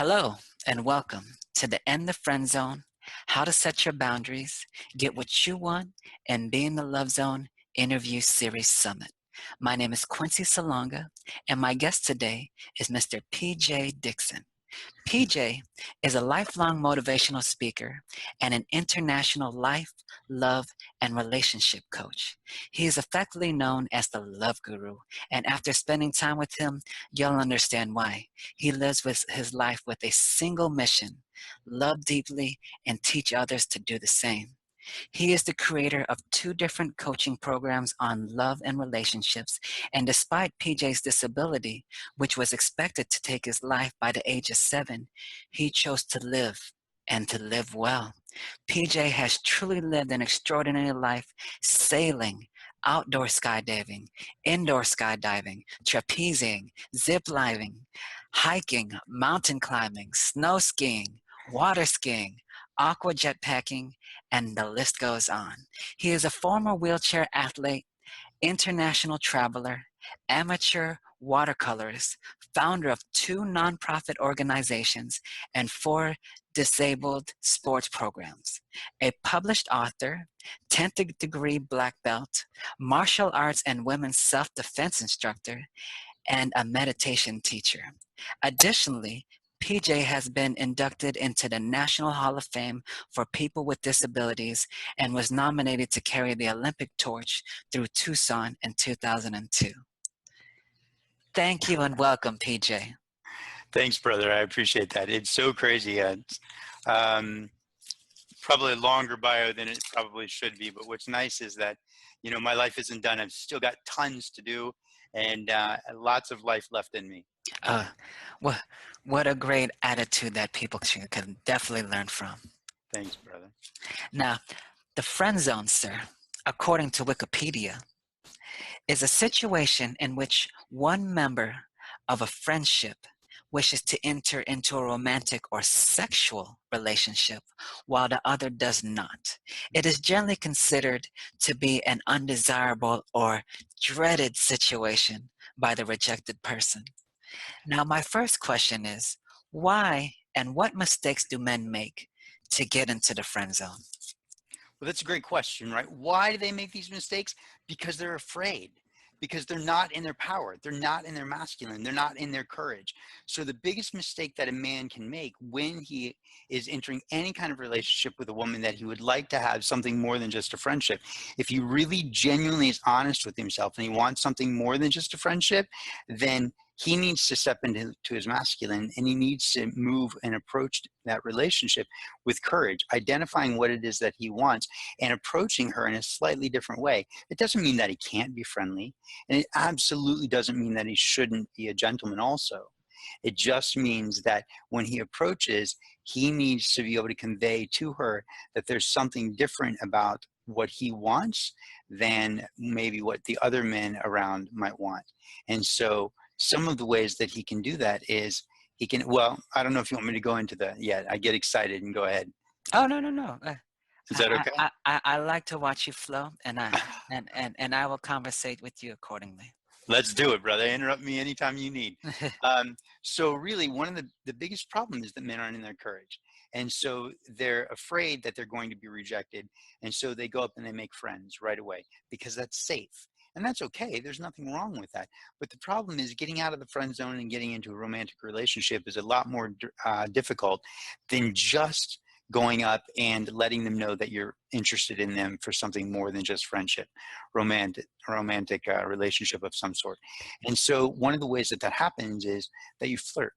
Hello and welcome to the End the Friend Zone, How to Set Your Boundaries, Get What You Want, and Be in the Love Zone interview series summit. My name is Quincy Salonga, and my guest today is Mr. PJ Dixon. PJ is a lifelong motivational speaker and an international life, love, and relationship coach. He is effectively known as the Love Guru, and after spending time with him, you'll understand why. He lives with his life with a single mission: love deeply and teach others to do the same. He is the creator of two different coaching programs on love and relationships, and despite PJ's disability, which was expected to take his life by the age of 7, he chose to live and to live well. PJ has truly lived an extraordinary life, sailing, outdoor skydiving, indoor skydiving, trapezing, zip lining, hiking, mountain climbing, snow skiing, water skiing, aqua jetpacking, and the list goes on. He is a former wheelchair athlete, international traveler, amateur watercolorist, founder of 2 nonprofit organizations, and 4 disabled sports programs, a published author, 10th degree black belt, martial arts and women's self-defense instructor, and a meditation teacher. Additionally, PJ has been inducted into the National Hall of Fame for People with Disabilities and was nominated to carry the Olympic torch through Tucson in 2002. Thank you and welcome, PJ. Thanks, brother. I appreciate that. It's so crazy. Probably a longer bio than it probably should be, but what's nice is that, my life isn't done. I've still got tons to do and lots of life left in me. What a great attitude that people can definitely learn from. Thanks, brother. Now, the friend zone, sir, according to Wikipedia, is a situation in which one member of a friendship wishes to enter into a romantic or sexual relationship while the other does not. It is generally considered to be an undesirable or dreaded situation by the rejected person. Now, my first question is, why and what mistakes do men make to get into the friend zone? Well, that's a great question, right? Why do they make these mistakes? Because they're afraid, because they're not in their power. They're not in their masculine. They're not in their courage. So the biggest mistake that a man can make when he is entering any kind of relationship with a woman that he would like to have something more than just a friendship, if he really genuinely is honest with himself and he wants something more than just a friendship, then he needs to step into his masculine and he needs to move and approach that relationship with courage, identifying what it is that he wants and approaching her in a slightly different way. It doesn't mean that he can't be friendly, and it absolutely doesn't mean that he shouldn't be a gentleman also. It just means that when he approaches, he needs to be able to convey to her that there's something different about what he wants than maybe what the other men around might want. And so some of the ways that he can do that is he can, well, I don't know if you want me to go into that yet. I get excited and go ahead. Oh, no. Is that okay? I like to watch you flow, and I will conversate with you accordingly. Let's do it, brother. Interrupt me anytime you need. So really, one of the biggest problems is that men aren't in their courage. And so they're afraid that they're going to be rejected. And so they go up and they make friends right away because that's safe. And that's okay. There's nothing wrong with that. But the problem is getting out of the friend zone and getting into a romantic relationship is a lot more difficult than just going up and letting them know that you're interested in them for something more than just friendship, romantic relationship of some sort. And so one of the ways that happens is that you flirt.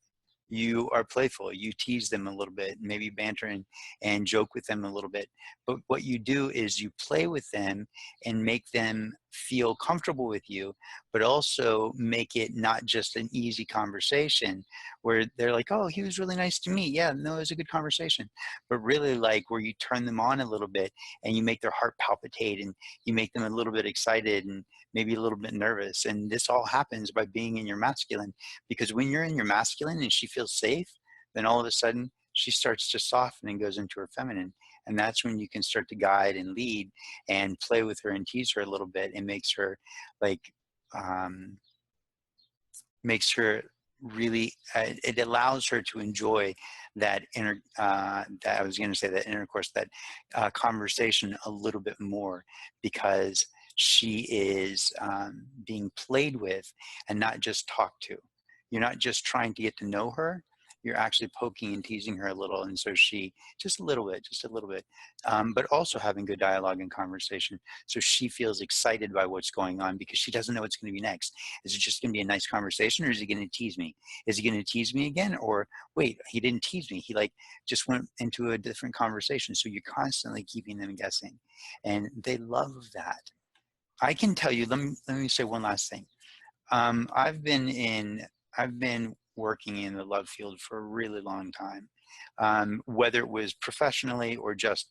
You are playful. You tease them a little bit, maybe banter and joke with them a little bit. But what you do is you play with them and make them feel comfortable with you, but also make it not just an easy conversation where they're like, oh, he was really nice to me. Yeah, no, it was a good conversation. But really like where you turn them on a little bit and you make their heart palpitate and you make them a little bit excited and maybe a little bit nervous. And this all happens by being in your masculine, because when you're in your masculine and she feels safe, then all of a sudden she starts to soften and goes into her feminine. And that's when you can start to guide and lead and play with her and tease her a little bit and makes her really, it allows her to enjoy that that I was going to say that intercourse, that conversation a little bit more, because she is being played with and not just talked to. You're not just trying to get to know her. You're actually poking and teasing her a little. And so she, just a little bit, but also having good dialogue and conversation. So she feels excited by what's going on because she doesn't know what's going to be next. Is it just going to be a nice conversation, or is he going to tease me? Is he going to tease me again? Or wait, he didn't tease me. He like just went into a different conversation. So you're constantly keeping them guessing, and they love that. I can tell you, let me say one last thing. Um, I've been in, I've been working in the love field for a really long time, whether it was professionally or just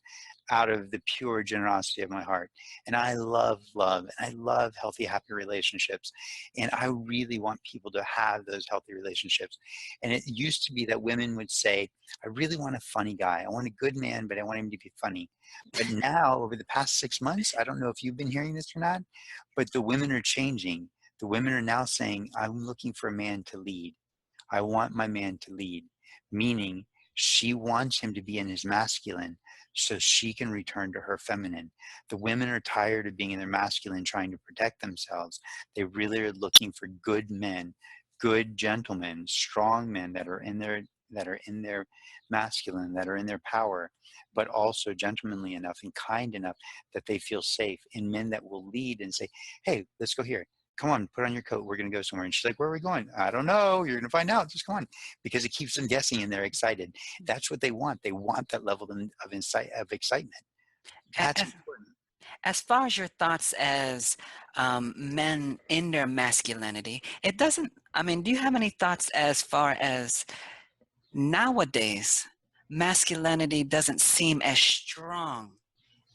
out of the pure generosity of my heart. And I love love, and I love healthy, happy relationships. And I really want people to have those healthy relationships. And it used to be that women would say, I really want a funny guy. I want a good man, but I want him to be funny. But now, over the past 6 months, I don't know if you've been hearing this or not, but the women are changing. The women are now saying, I'm looking for a man to lead. I want my man to lead, meaning she wants him to be in his masculine so she can return to her feminine. The women are tired of being in their masculine, trying to protect themselves. They really are looking for good men, good gentlemen, strong men that are in their masculine, that are in their power, but also gentlemanly enough and kind enough that they feel safe, and men that will lead and say, hey, let's go here. Come on, put on your coat. We're going to go somewhere. And she's like, where are we going? I don't know. You're going to find out. Just come on. Because it keeps them guessing and they're excited. That's what they want. They want that level of excitement. That's As, important. as far as your thoughts as men in their masculinity, it doesn't, I mean, do you have any thoughts as far as nowadays, masculinity doesn't seem as strong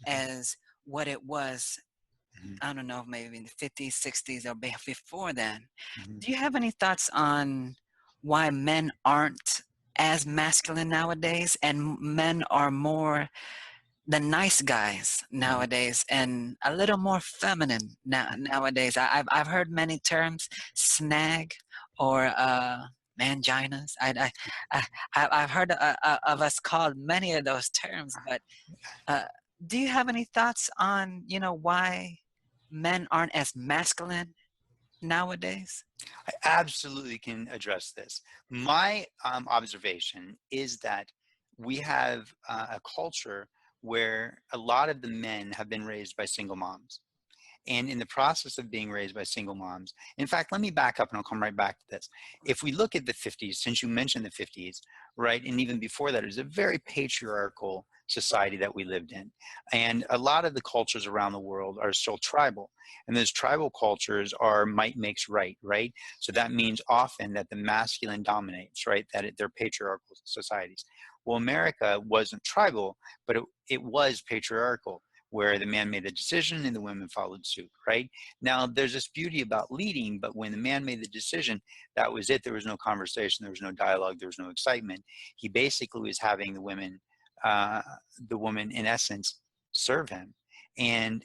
as what it was, Mhm, I don't know, maybe in the 50s, 60s, or before then. mhm, Do you have any thoughts on why men aren't as masculine nowadays and men are more the nice guys mhm, nowadays and a little more feminine nowadays? I've heard many terms, snag or manginas. I, I've heard of us called many of those terms, but uh, do you have any thoughts on, why men aren't as masculine nowadays? I absolutely can address this. My observation is that we have a culture where a lot of the men have been raised by single moms. And in the process of being raised by single moms, in fact, let me back up and I'll come right back to this. If we look at the 50s, since you mentioned the 50s, right, and even before that, it was a very patriarchal society that we lived in. And a lot of the cultures around the world are still tribal. And those tribal cultures are might makes right, right? So that means often that the masculine dominates, right? They're patriarchal societies. Well, America wasn't tribal, but it was patriarchal, where the man made the decision and the women followed suit, right? Now, there's this beauty about leading, but when the man made the decision, that was it. There was no conversation, there was no dialogue, there was no excitement. He basically was having uh, the woman in essence, serve him. And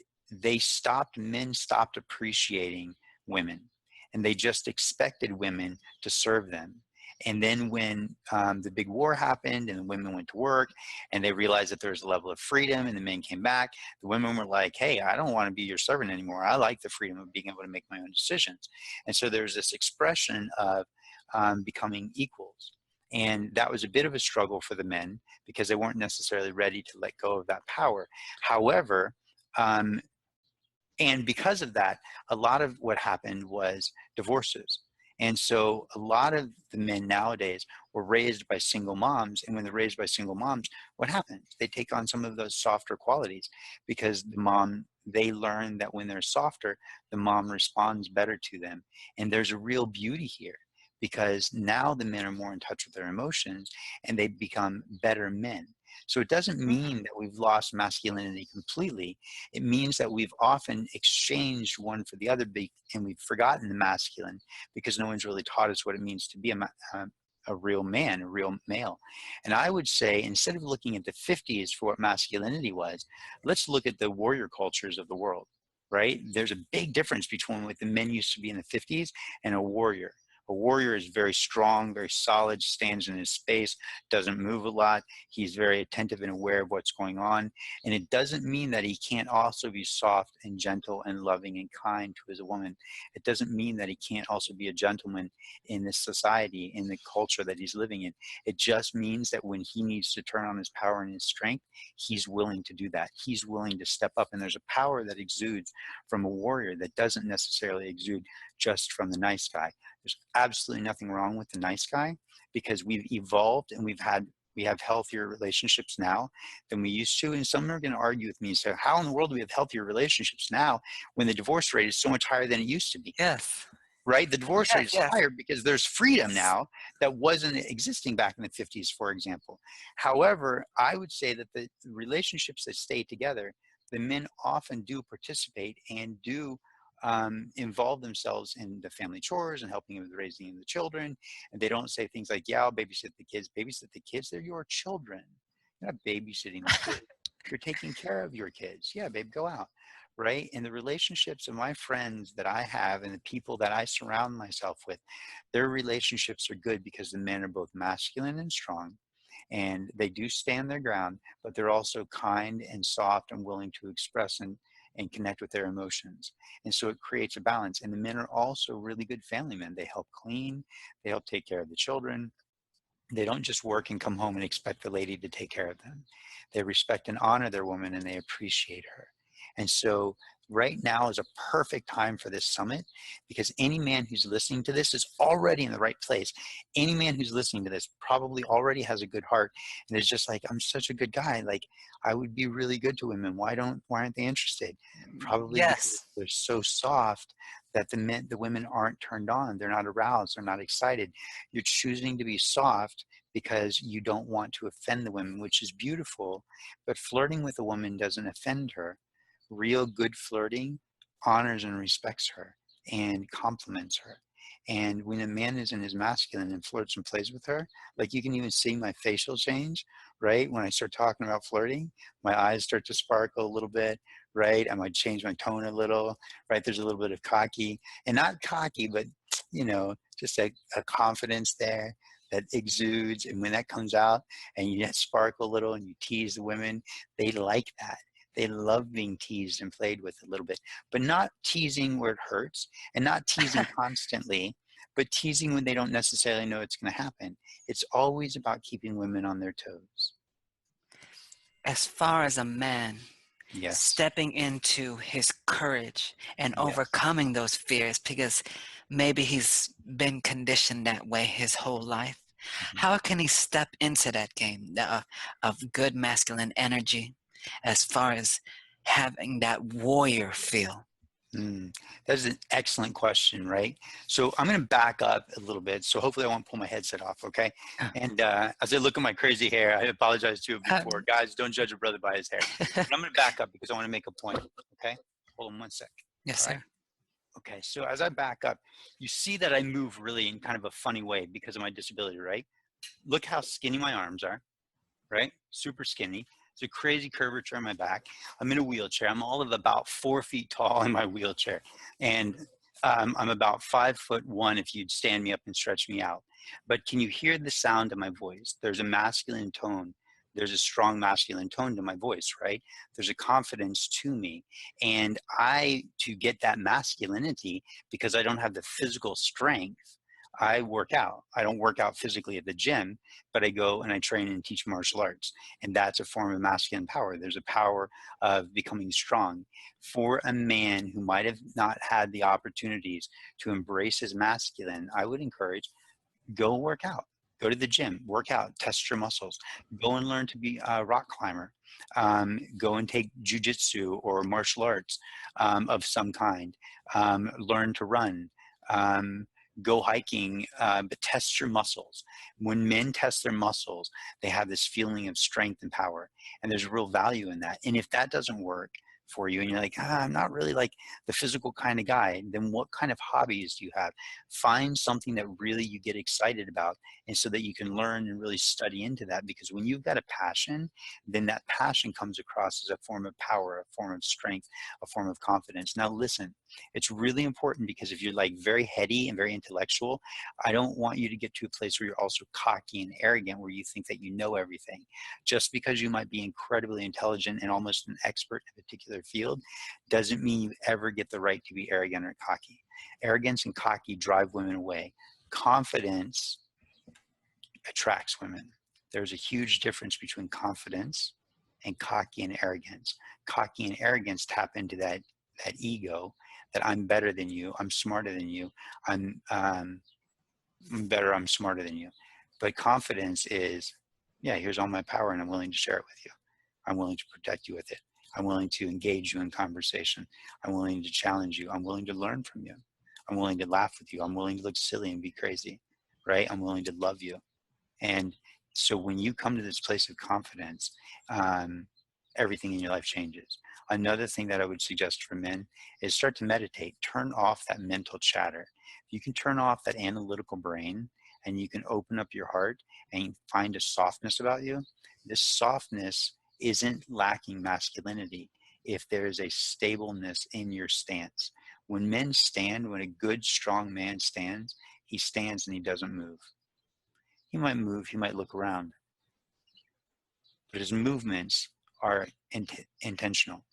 men stopped appreciating women, and they just expected women to serve them. And then when the big war happened and the women went to work and they realized that there was a level of freedom and the men came back, the women were like, hey, I don't want to be your servant anymore. I like the freedom of being able to make my own decisions. And so there's this expression of becoming equals. And that was a bit of a struggle for the men because they weren't necessarily ready to let go of that power. However, um, and because of that, a lot of what happened was divorces. And so a lot of the men nowadays were raised by single moms. And when they're raised by single moms, what happens? They take on some of those softer qualities because they learn that when they're softer, the mom responds better to them. And there's a real beauty here because now the men are more in touch with their emotions and they become better men. So it doesn't Mhm. mean that we've lost masculinity completely. It means that we've often exchanged one for the other, and we've forgotten the masculine because no one's really taught us what it means to be a real man, a real male. And I would say, instead of looking at the 50s for what masculinity was, let's look at the warrior cultures of the world, right? There's a big difference between what the men used to be in the 50s and a warrior. A warrior is very strong, very solid, stands in his space, doesn't move a lot. He's very attentive and aware of what's going on. And it doesn't mean that he can't also be soft and gentle and loving and kind to his woman. It doesn't mean that he can't also be a gentleman in this society, in the culture that he's living in. It just means that when he needs to turn on his power and his strength, he's willing to do that. He's willing to step up. And there's a power that exudes from a warrior that doesn't necessarily exude just from the nice guy. There's absolutely nothing wrong with the nice guy, because we've evolved and we have healthier relationships now than we used to. And some are going to argue with me and say, how in the world do we have healthier relationships now when the divorce rate is so much higher than it used to be? Yes. Right? The divorce rate Yes. is Yes. higher because there's freedom now that wasn't existing back in the 50s, for example. However, I would say that the relationships that stay together, the men often do participate and do involve themselves in the family chores and helping with raising the children. And they don't say things like, yeah, I'll babysit the kids. Babysit the kids, they're your children. You're not babysitting the kids. You're taking care of your kids. Yeah, babe, go out. Right? And the relationships of my friends that I have and the people that I surround myself with, their relationships are good because the men are both masculine and strong, and they do stand their ground, but they're also kind and soft and willing to express and connect with their emotions. And so it creates a balance. And the men are also really good family men. They help clean, they help take care of the children. They don't just work and come home and expect the lady to take care of them. They respect and honor their woman, and they appreciate her. And so right now is a perfect time for this summit, because any man who's listening to this is already in the right place. Any man who's listening to this probably already has a good heart and is just like, I'm such a good guy. Like, I would be really good to women. Why aren't they interested? Probably because Yes. they're so soft that the women aren't turned on. They're not aroused. They're not excited. You're choosing to be soft because you don't want to offend the women, which is beautiful. But flirting with a woman doesn't offend her. Real good flirting honors and respects her and compliments her. And when a man is in his masculine and flirts and plays with her, like, you can even see my facial change, right? When I start talking about flirting, my eyes start to sparkle a little bit, right? I might change my tone a little, right? There's a little bit of cocky, and not cocky, but, just a confidence there that exudes. And when that comes out and you just sparkle a little and you tease the women, they like that. They love being teased and played with a little bit, but not teasing where it hurts, and not teasing constantly, but teasing when they don't necessarily know it's going to happen. It's always about keeping women on their toes. As far as a man Yes. stepping into his courage and Yes. overcoming those fears, because maybe he's been conditioned that way his whole life, Mhm. how can he step into that game of good masculine energy as far as having that warrior feel? That's an excellent question, right? So I'm going to back up a little bit. So hopefully I won't pull my headset off, okay? And as I look at my crazy hair, I apologize to you before. Guys, don't judge a brother by his hair. But I'm going to back up because I want to make a point, okay? Hold on one sec. Yes, All right. sir. Okay, so as I back up, you see that I move really in kind of a funny way because of my disability, right? Look how skinny my arms are, right? Super skinny. It's a crazy curvature on my back. I'm in a wheelchair. I'm all of about 4 feet tall in my wheelchair. And I'm about 5'1" if you'd stand me up and stretch me out. But can you hear the sound of my voice? There's a masculine tone. There's a strong masculine tone to my voice, right? There's a confidence to me. And to get that masculinity, because I don't have the physical strength, I work out. I don't work out physically at the gym, but I go and I train and teach martial arts. And that's a form of masculine power. There's a power of becoming strong. For a man who might have not had the opportunities to embrace his masculine, I would encourage, go work out. Go to the gym, work out, test your muscles. Go and learn to be a rock climber. Go and take jujitsu or martial arts of some kind. Learn to run. Um, Go hiking, but test your muscles. When men test their muscles, they have this feeling of strength and power, and there's real value in that. And if that doesn't work, for you, and you're like, I'm not really like the physical kind of guy, then what kind of hobbies do you have? Find something that really you get excited about, and so that you can learn and really study into that. Because when you've got a passion, then that passion comes across as a form of power, a form of strength, a form of confidence. Now listen, it's really important, because if you're like very heady and very intellectual, I don't want you to get to a place where you're also cocky and arrogant, where you think that you know everything. Just because you might be incredibly intelligent and almost an expert in a particular field doesn't mean you ever get the right to be arrogant or cocky. Arrogance and cocky drive women away. Confidence attracts women. There's a huge difference between confidence and cocky and arrogance. Cocky and arrogance tap into that ego, that I'm better than you, I'm smarter than you, I'm better, I'm smarter than you. But confidence is, yeah, here's all my power and I'm willing to share it with you. I'm willing to protect you with it. I'm willing to engage you in conversation. I'm willing to challenge you. I'm willing to learn from you. I'm willing to laugh with you. I'm willing to look silly and be crazy, right? I'm willing to love you. And so when you come to this place of confidence, everything in your life changes. Another thing that I would suggest for men is start to meditate. Turn off that mental chatter. If you can turn off that analytical brain and you can open up your heart and find a softness about you, this softness isn't lacking masculinity if there is a stableness in your stance. When men stand, when a good, strong man stands, he stands and he doesn't move. He might move, he might look around, but his movements are intentional.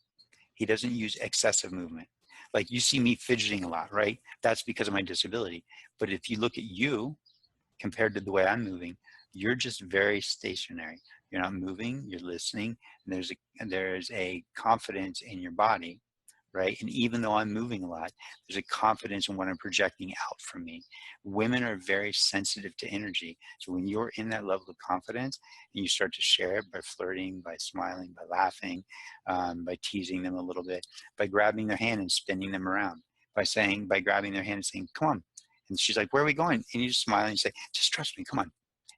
He doesn't use excessive movement. Like you see me fidgeting a lot, right? That's because of my disability. But if you look at you compared to the way I'm moving, you're just very stationary. You're not moving, you're listening, and there's a confidence in your body, right? And even though I'm moving a lot, there's a confidence in what I'm projecting out from me. Women are very sensitive to energy. So when you're in that level of confidence and you start to share it by flirting, by smiling, by laughing, by teasing them a little bit, by grabbing their hand and spinning them around, by grabbing their hand and saying, come on. And she's like, where are we going? And you just smile and you say, just trust me, come on.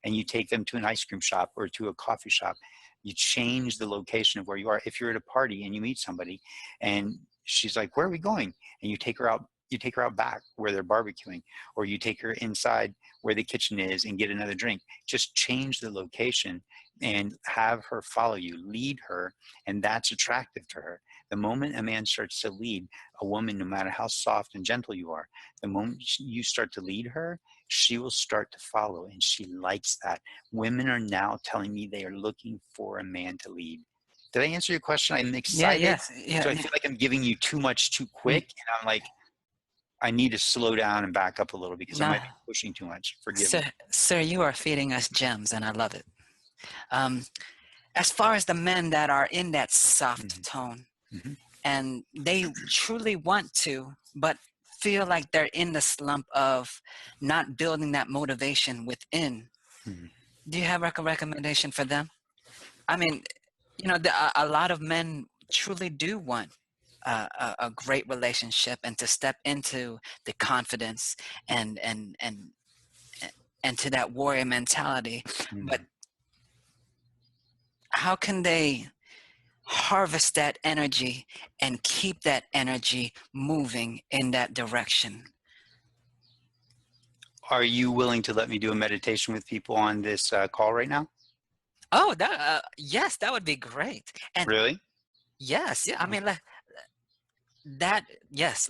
And you take them to an ice cream shop or to a coffee shop. You change the location of where you are. If you're at a party and you meet somebody and she's like, where are we going? And you take her out back where they're barbecuing, or you take her inside where the kitchen is and get another drink. Just change the location and have her follow you, lead her, and that's attractive to her. The moment a man starts to lead a woman, no matter how soft and gentle you are, the moment you start to lead her, she will start to follow, and she likes that. Women are now telling me they are looking for a man to lead. Did I answer your question? I'm Yeah, excited. yes, yeah, So I yeah. feel like I'm giving you too much too Mm. quick, and I'm like, I need to slow down and back up a little because I Nah, might be pushing too much. Forgive sir, me. sir, you are feeding us gems, and I love it. Um, as far as the men that are in that soft Hmm. tone, Hmm. and they truly want to, but feel like they're in the slump of not building that motivation within, Hmm. do you have a recommendation for them? I mean, a lot of men truly do want a great relationship and to step into the confidence and and and and to that warrior mentality, but Hmm. how can they harvest that energy and keep that energy moving in that direction? Are you willing to let me do a meditation with people on this call right now? Oh, that yes, that would be great. And Really? yes, yeah, I mean, yes,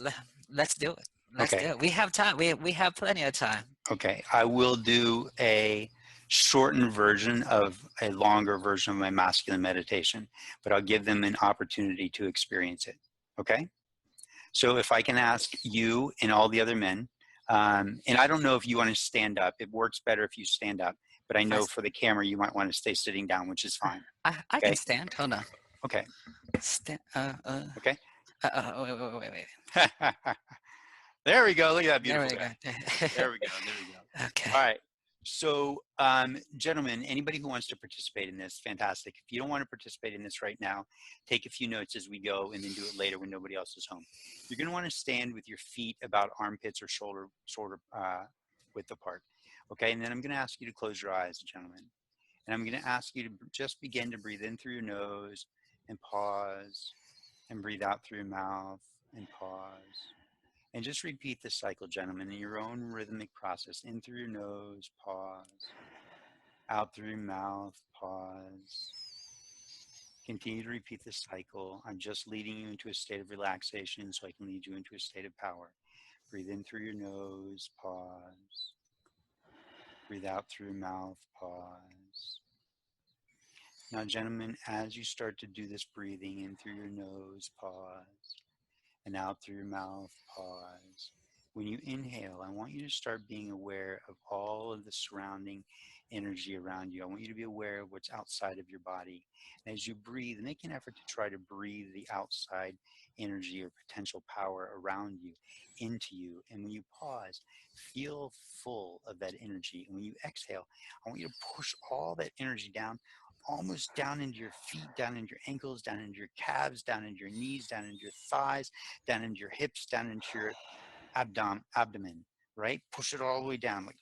let's do it. Let's Okay. do it. We have time. We have plenty of time. Okay. I will do a shortened version of a longer version of my masculine meditation, but I'll give them an opportunity to experience it. Okay. So if I can ask you and all the other men, and I don't know if you want to stand up. It works better if you stand up, but I I, know s- for the camera you might want to stay sitting down, which is fine. I can Okay. stand. Hold on. Okay. Stand. Okay. Wait. There we go. Look at that There beautiful we guy. go. There we go. There we go. Okay. All right. So, gentlemen, anybody who wants to participate in this, fantastic. If you don't want to participate in this right now, take a few notes as we go and then do it later when nobody else is home. You're going to want to stand with your feet about armpits or shoulder width apart. Okay. And then I'm going to ask you to close your eyes, gentlemen. And I'm going to ask you to just begin to breathe in through your nose and pause and breathe out through your mouth and pause. And just repeat this cycle, gentlemen, in your own rhythmic process. In through your nose, pause. Out through your mouth, pause. Continue to repeat this cycle. I'm just leading you into a state of relaxation so I can lead you into a state of power. Breathe in through your nose, pause. Breathe out through your mouth, pause. Now, gentlemen, as you start to do this breathing in through your nose, pause, and out through your mouth, pause. When you inhale, I want you to start being aware of all of the surrounding energy around you. I want you to be aware of what's outside of your body. And as you breathe, make an effort to try to breathe the outside energy or potential power around you into you. And when you pause, feel full of that energy. And when you exhale, I want you to push all that energy down, almost down into your feet, down into your ankles, down into your calves, down into your knees, down into your thighs, down into your hips, down into your abdomen, right? Push it all the way down, like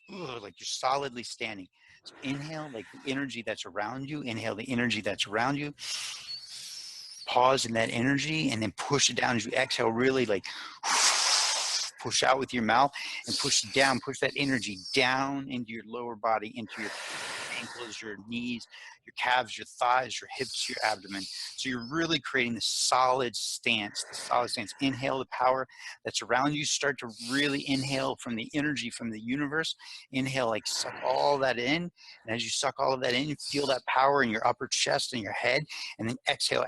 you're solidly standing. So inhale, like the energy that's around you. Inhale the energy that's around you. Pause in that energy and then push it down as you exhale, really like push out with your mouth and push down, push that energy down into your lower body, into your ankles, your knees, your calves, your thighs, your hips, your abdomen. So you're really creating the solid stance, Inhale the power that's around you. Start to really inhale from the energy from the universe. Inhale, like suck all that in. And as you suck all of that in, you feel that power in your upper chest and your head. And then exhale,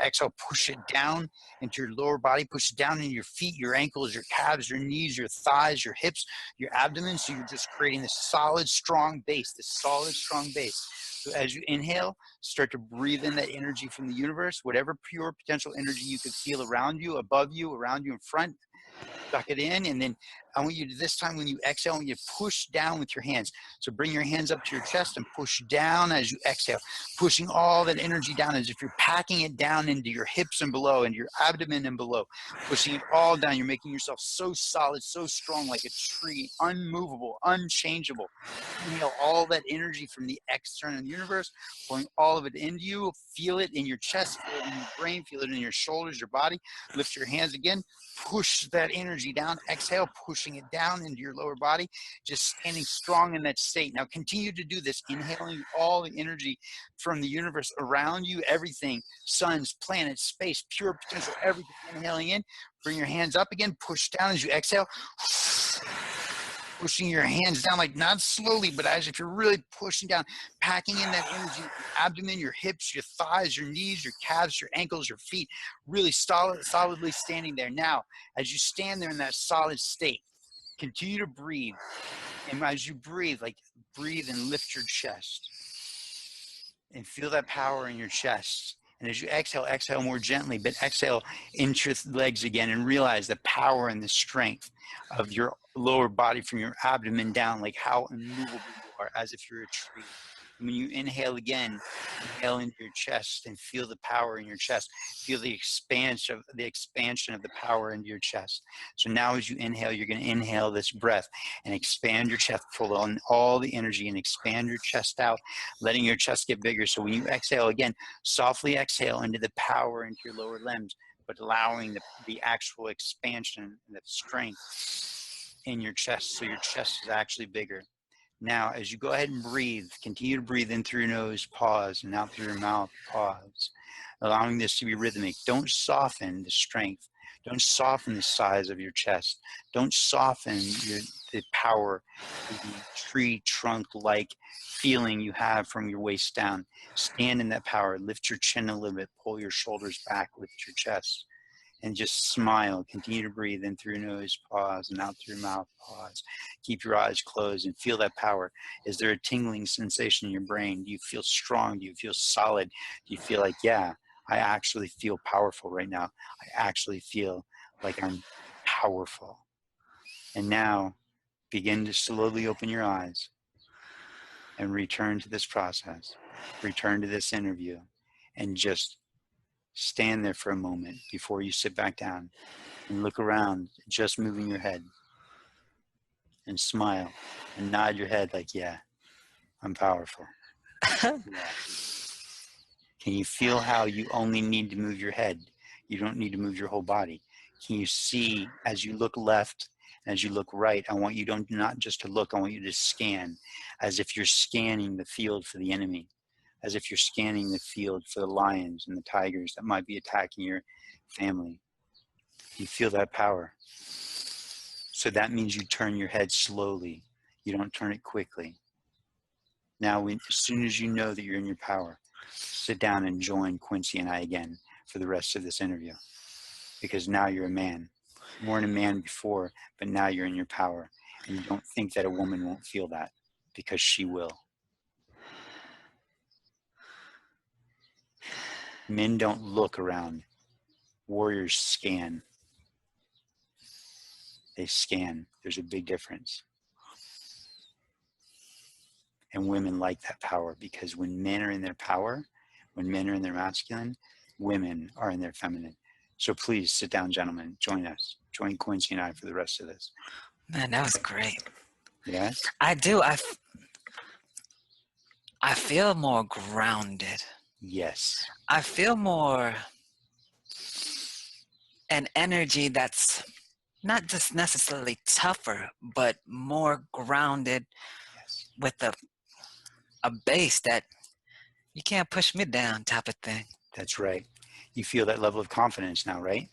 push it down into your lower body, push it down into your feet, your ankles, your calves, your knees, your thighs, your hips, your abdomen. So you're just creating this solid, strong base, So as you inhale, start to breathe in that energy from the universe, whatever pure potential energy you could feel around you, above you, around you, in front. Suck it in, and then I want you to, this time when you exhale, I want you to push down with your hands. So bring your hands up to your chest and push down as you exhale, pushing all that energy down as if you're packing it down into your hips and below, and your abdomen and below, pushing it all down. You're making yourself so solid, so strong, like a tree, unmovable, unchangeable. Inhale all that energy from the external universe, pouring all of it into you. Feel it in your chest, feel it in your brain, feel it in your shoulders, your body. Lift your hands again. Push that energy down. Exhale, pushing it down into your lower body, just standing strong in that state. Now continue to do this, inhaling all the energy from the universe around you, everything, suns, planets, space, pure potential, everything. Inhaling in. Bring your hands up again. Push down as you exhale. Pushing your hands down, like not slowly, but as if you're really pushing down, packing in that energy, your abdomen, your hips, your thighs, your knees, your calves, your ankles, your feet, really solidly standing there. Now, as you stand there in that solid state, continue to breathe. And as you breathe, like breathe and lift your chest and feel that power in your chest. And as you exhale, exhale more gently, but exhale into your legs again and realize the power and the strength of your lower body from your abdomen down, like how immovable you are, as if you're a tree. And when you inhale again, inhale into your chest and feel the power in your chest. Feel the expansion of the power into your chest. So now as you inhale, you're going to inhale this breath and expand your chest, pull on all the energy and expand your chest out, letting your chest get bigger. So when you exhale again, softly exhale into the power into your lower limbs, but allowing the actual expansion and the strength in your chest. So your chest is actually bigger. Now, as you go ahead and breathe, continue to breathe in through your nose, pause, and out through your mouth, pause, allowing this to be rhythmic. Don't soften the strength. Don't soften the size of your chest. Don't soften the power, the tree trunk-like feeling you have from your waist down. Stand in that power. Lift your chin a little bit. Pull your shoulders back. Lift your chest. And just smile. Continue to breathe in through your nose, pause, and out through your mouth, pause. Keep your eyes closed and feel that power. Is there a tingling sensation in your brain? Do you feel strong? Do you feel solid? Do you feel like, yeah, I actually feel powerful right now. I actually feel like I'm powerful. And now begin to slowly open your eyes and return to this process, return to this interview, and just stand there for a moment before you sit back down and look around, just moving your head, and smile and nod your head like, yeah, I'm powerful. Yeah. Can you feel how you only need to move your head? You don't need to move your whole body. Can you see as you look left, as you look right? I want you to not just to look, I want you to scan as if you're scanning the field for the enemy, as if you're scanning the field for the lions and the tigers that might be attacking your family. Do you feel that power? So that means you turn your head slowly. You don't turn it quickly. Now, as soon as you know that you're in your power, sit down and join Quincy and I again for the rest of this interview. Because now you're a man. You weren't a man before, but now you're in your power. And don't think that a woman won't feel that, because she will. Men don't look around. Warriors scan. They scan. There's a big difference. And women like that power, because when men are in their power, when men are in their masculine, women are in their feminine. So please sit down, gentlemen. Join us. Join Quincy and I for the rest of this. Man, that was great. Yes? I do. I feel more grounded. Yes. I feel more an energy that's not just necessarily tougher, but more grounded Yes. with a base that you can't push me down type of thing. That's right. You feel that level of confidence now, right?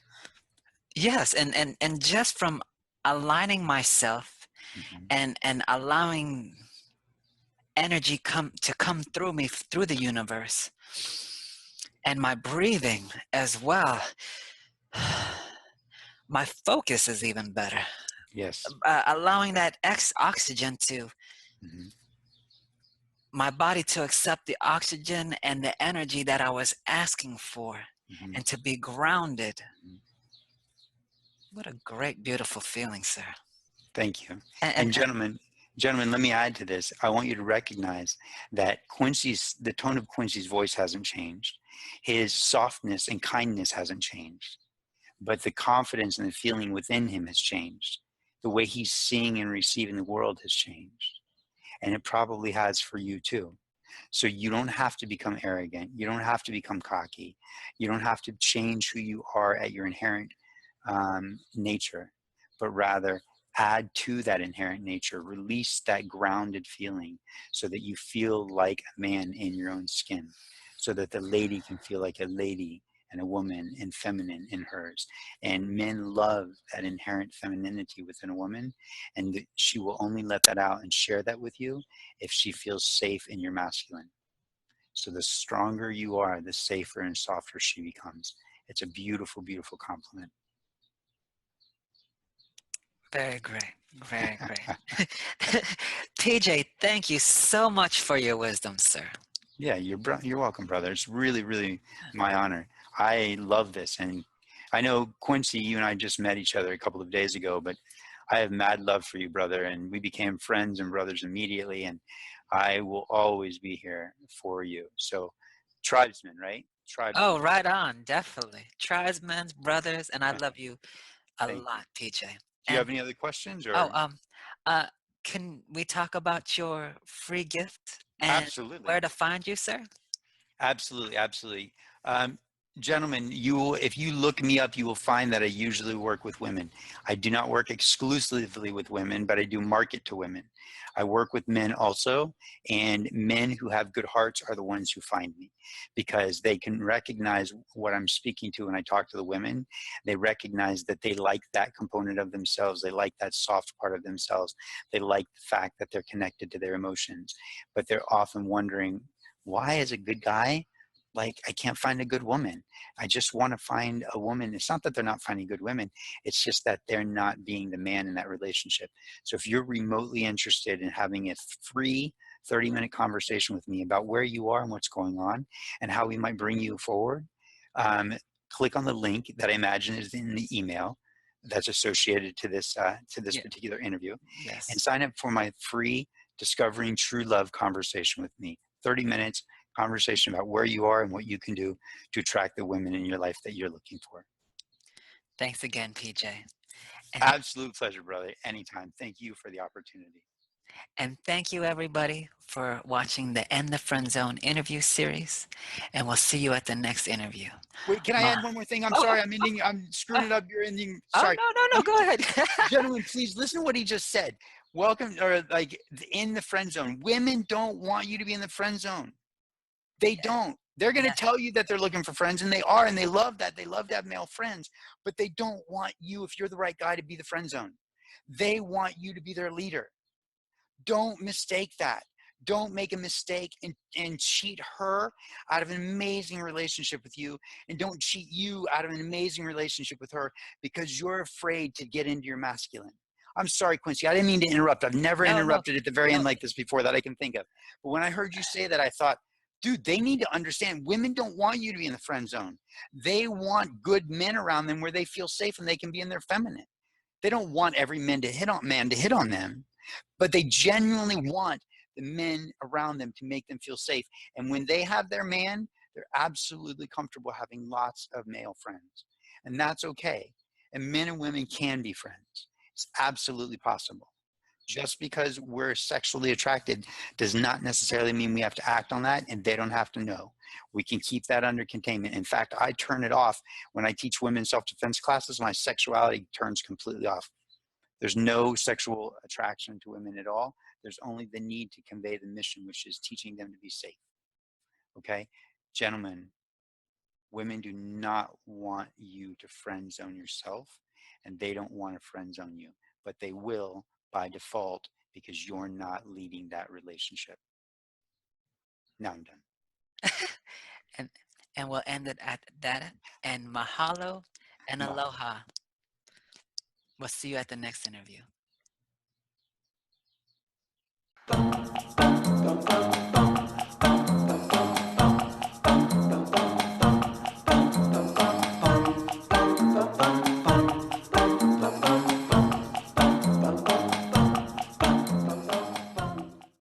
Yes, and just from aligning myself Mm-hmm. and allowing energy to come through me through the universe and my breathing as well, my focus is even better. Yes. Allowing that oxygen to Mm-hmm. my body to accept the oxygen and the energy that I was asking for, Mm-hmm. and to be grounded. Mm-hmm. What a great, beautiful feeling, sir. Thank you. And, And and, and gentlemen, let me add to this. I want you to recognize that the tone of Quincy's voice hasn't changed. His softness and kindness hasn't changed, but the confidence and the feeling within him has changed. The way he's seeing and receiving the world has changed. And it probably has for you too. So you don't have to become arrogant. You don't have to become cocky. You don't have to change who you are at your inherent nature, but rather add to that inherent nature, release that grounded feeling so that you feel like a man in your own skin, so that the lady can feel like a lady and a woman and feminine in hers. And men love that inherent femininity within a woman, and she will only let that out and share that with you if she feels safe in your masculine. So the stronger you are, the safer and softer she becomes. It's a beautiful, beautiful compliment. very great, very great. TJ, thank you so much for your wisdom, sir. Yeah, you're welcome, brother. It's really, really my honor. I love this, and I know Quincy, you and I just met each other a couple of days ago, but I have mad love for you, brother, and we became friends and brothers immediately, and I will always be here for you. So, tribesmen, right? Oh, Tribesmen. right on, definitely. Tribesmen, brothers, and I Yeah, love you a thank you. lot, PJ. Do you have And any other questions, oh, or? uh, can we talk about your free gift and Absolutely. where to find you, sir? Absolutely, absolutely. Um, Gentlemen, if you look me up, you will find that I usually work with women. I do not work exclusively with women, but I do market to women. I work with men also, and men who have good hearts are the ones who find me, because they can recognize what I'm speaking to when I talk to the women. They recognize that they like that component of themselves. They like that soft part of themselves. They like the fact that they're connected to their emotions, but they're often wondering, why, as a good guy, like, I can't find a good woman. I just want to find a woman. It's not that they're not finding good women, it's just that they're not being the man in that relationship. So if you're remotely interested in having a free 30-minute conversation with me about where you are and what's going on and how we might bring you forward, um, click on the link that I imagine is in the email that's associated to this Yeah. particular interview, and Yes. sign up for my free Discovering True Love conversation with me. 30 minutes conversation about where you are and what you can do to attract the women in your life that you're looking for. Thanks again, PJ. And Absolute pleasure, brother. Anytime. Thank you for the opportunity. And thank you, everybody, for watching the End the Friend Zone interview series. And we'll see you at the next interview. Wait, can I Ma- add one more thing? I'm oh, sorry, oh, I'm screwing oh, it up. You're ending. oh, Sorry. no, no, no, Um, go ahead. Gentlemen, please listen to what he just said. Welcome, or like in the friend zone. Women don't want you to be in the friend zone. They don't. They're going to Yeah, tell you that they're looking for friends, and they are, and they love that. They love to have male friends, but they don't want you, if you're the right guy, to be the friend zone. They want you to be their leader. Don't mistake that. Don't make a mistake and cheat her out of an amazing relationship with you. And don't cheat you out of an amazing relationship with her because you're afraid to get into your masculine. I'm sorry, Quincy. I didn't mean to interrupt. I've never no, no, interrupted at the very no. end like this before that I can think of. But when I heard you say that, I thought, dude, they need to understand women don't want you to be in the friend zone. They want good men around them where they feel safe and they can be in their feminine. They don't want every man to hit on them, but they genuinely want the men around them to make them feel safe. And when they have their man, they're absolutely comfortable having lots of male friends. And that's okay. And men and women can be friends. It's absolutely possible. Just because we're sexually attracted does not necessarily mean we have to act on that, and they don't have to know. We can keep that under containment. In fact, I turn it off when I teach women self-defense classes. My sexuality turns completely off. There's no sexual attraction to women at all. There's only the need to convey the mission, which is teaching them to be safe. Okay? Gentlemen, women do not want you to friend zone yourself, and they don't want to friend zone you, but they will by default because you're not leading that relationship. Now I'm done. and and we'll end it at that. And mahalo and Mahalo. aloha. We'll see you at the next interview.